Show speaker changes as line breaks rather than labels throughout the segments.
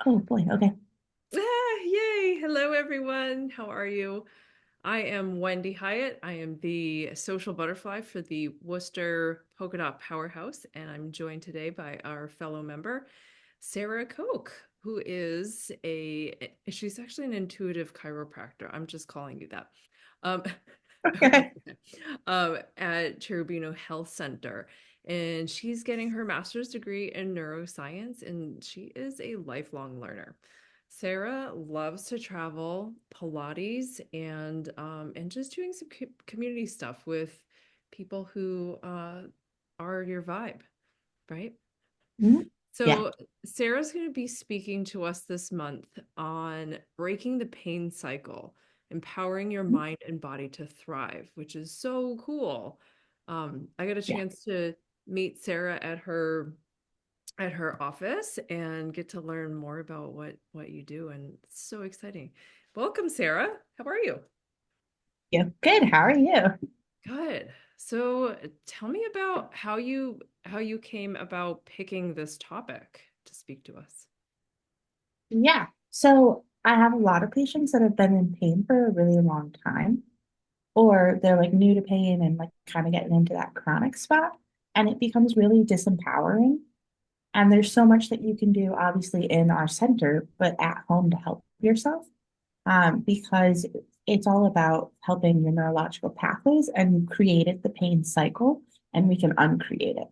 Oh boy. Okay.
Yay! Hello, everyone. How are you? I am Wendy Hyatt. I am the social butterfly for the Worcester Polka Dot Powerhouse, and I'm joined today by our fellow member, Sarah Koch, who is she's actually an intuitive chiropractor. I'm just calling you that. Um,
Okay.
at Cherubino Health Center. And she's getting her master's degree in neuroscience, and she is a lifelong learner. Sarah loves to travel, Pilates, and just doing some community stuff with people who are your vibe, right?
Mhm. Yeah.
So Sarah's going to be speaking to us this month on breaking the pain cycle, empowering your
Mhm.
mind and body to thrive, which is so cool. I got a
Yeah.
chance to meet Sarah at her office and get to learn more about what you do, and it's so exciting. Welcome, Sarah. How are you?
Yeah. Good. How are you?
Good. So tell me about how you came about picking this topic to speak to us.
Yeah. So I have a lot of patients that have been in pain for a really long time, or they're like new to pain and like kind of getting into that chronic spot. And it becomes really disempowering. And there's so much that you can do, obviously, in our center, but at home to help yourself. Because it's all about helping your neurological pathways, and you created the pain cycle, and we can uncreate it.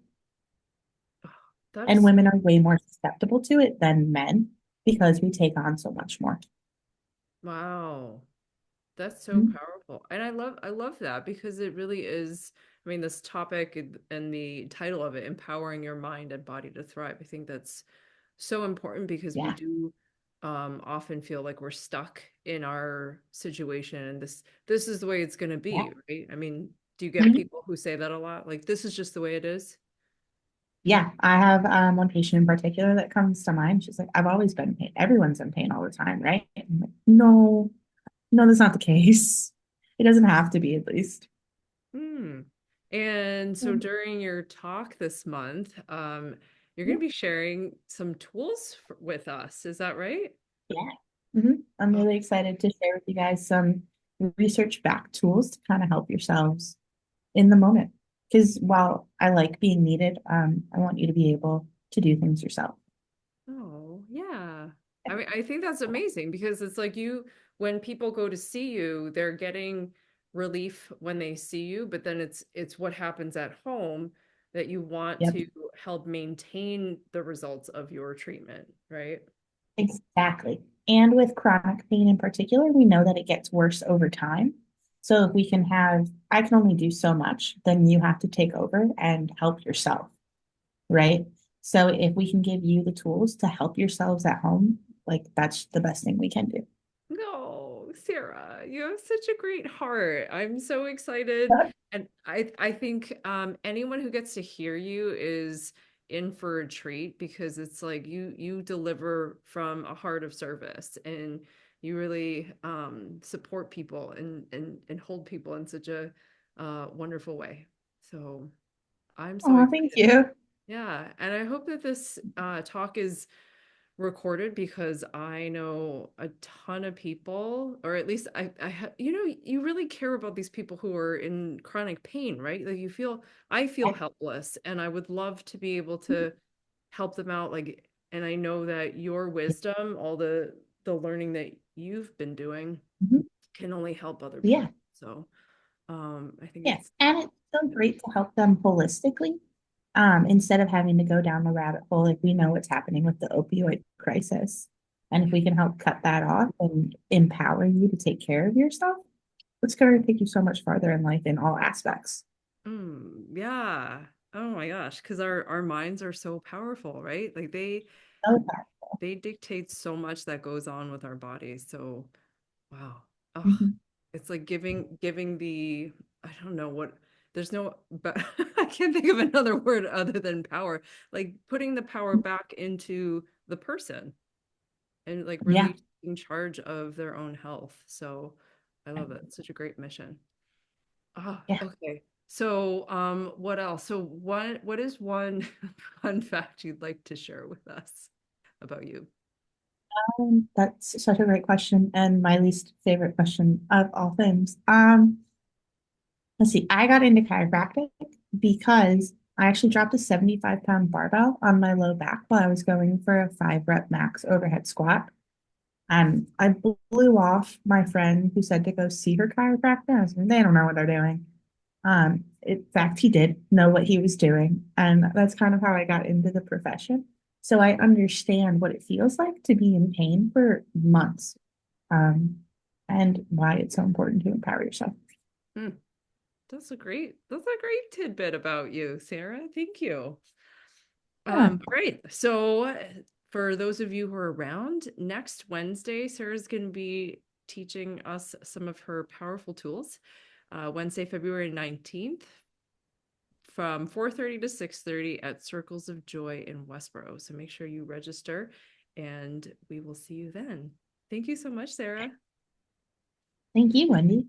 That
And
is
women are way more susceptible to it than men because we take on so much more.
wow. That's so
Mhm.
powerful. And I love that because it really is, I mean, this topic and the title of it, empowering your mind and body to thrive. I think that's so important because we
Yeah.
do often feel like we're stuck in our situation and this is the way it's going to
Yeah.
be, right? I mean, do you get
Mhm.
people who say that a lot? Like this is just the way it is?
Yeah. I have one patient in particular that comes to mind. She's like, I've always been in pain. Everyone's in pain all the time, right? And I'm like, no, no, that's not the case. It doesn't have to be, at least.
Hmm. And so
Mm.
during your talk this month, you're going
Yeah.
to be sharing some tools with us. Is that right?
Yeah. I'm
Oh,
really excited to share with you guys some research backed tools to kind of help yourselves in the moment. Because while I like being needed, I want you to be able to do things yourself.
oh, yeah. I mean, I think that's amazing because it's like when people go to see you, they're getting relief when they see you, but then it's what happens at home that you want
Yep.
to help maintain the results of your treatment, right?
Exactly. And with chronic pain in particular, we know that it gets worse over time. So if we can have, I can only do so much, then you have to take over and help yourself, right? So if we can give you the tools to help yourselves at home, like that's the best thing we can do.
No, Sarah, you have such a great heart. I'm so excited. And I think anyone who gets to hear you is in for a treat because it's like you deliver from a heart of service and you really support people and hold people in such a wonderful way. So I'm so
Oh, thank
excited.
you.
Yeah, and I hope that this talk is recorded because I know a ton of people, or at least you really care about these people who are in chronic pain, right? Like I feel
Yeah.
helpless, and I would love to be able to help them out. Like, and I know that your wisdom, all the learning that you've been doing,
Mhm.
can only help other
Yeah.
people. So, I think
Yeah.
it's
And it's so great to help them holistically, instead of having to go down the rabbit hole. Like we know what's happening with the opioid crisis. And if
yeah.
we can help cut that off and empower you to take care of yourself, it's going to take you so much farther in life in all aspects.
Yeah. Oh my gosh, because our minds are so powerful, right? Like
Okay.
they dictate so much that goes on with our bodies. So, wow. Oh,
Mhm.
it's like giving the I don't know what there's no but I can't think of another word other than power. Like putting the power back into the person and like
Yeah.
really taking charge of their own health. So, I love it. Such a great mission. Ah,
Yeah.
okay. So, what else? So, what is one fun fact you'd like to share with us about you?
That's such a great question and my least favorite question of all things. Let's see, I got into chiropractic because I actually dropped a 75-pound barbell on my low back while I was going for a 5 rep max overhead squat. And I blew off my friend who said to go see her chiropractor. I was like, they don't know what they're doing. In fact, he did know what he was doing. And that's kind of how I got into the profession. So I understand what it feels like to be in pain for months, um, and why it's so important to empower yourself.
Hmm, that's a great tidbit about you, Sarah. Thank you.
Yeah.
Great. So for those of you who are around, next Wednesday, Sarah's going to be teaching us some of her powerful tools. Wednesday, February 19th from 4:30 to 6:30 at Circles of Joy in Westboro. So make sure you register and we will see you then. Thank you so much, Sarah.
Thank you, Wendy.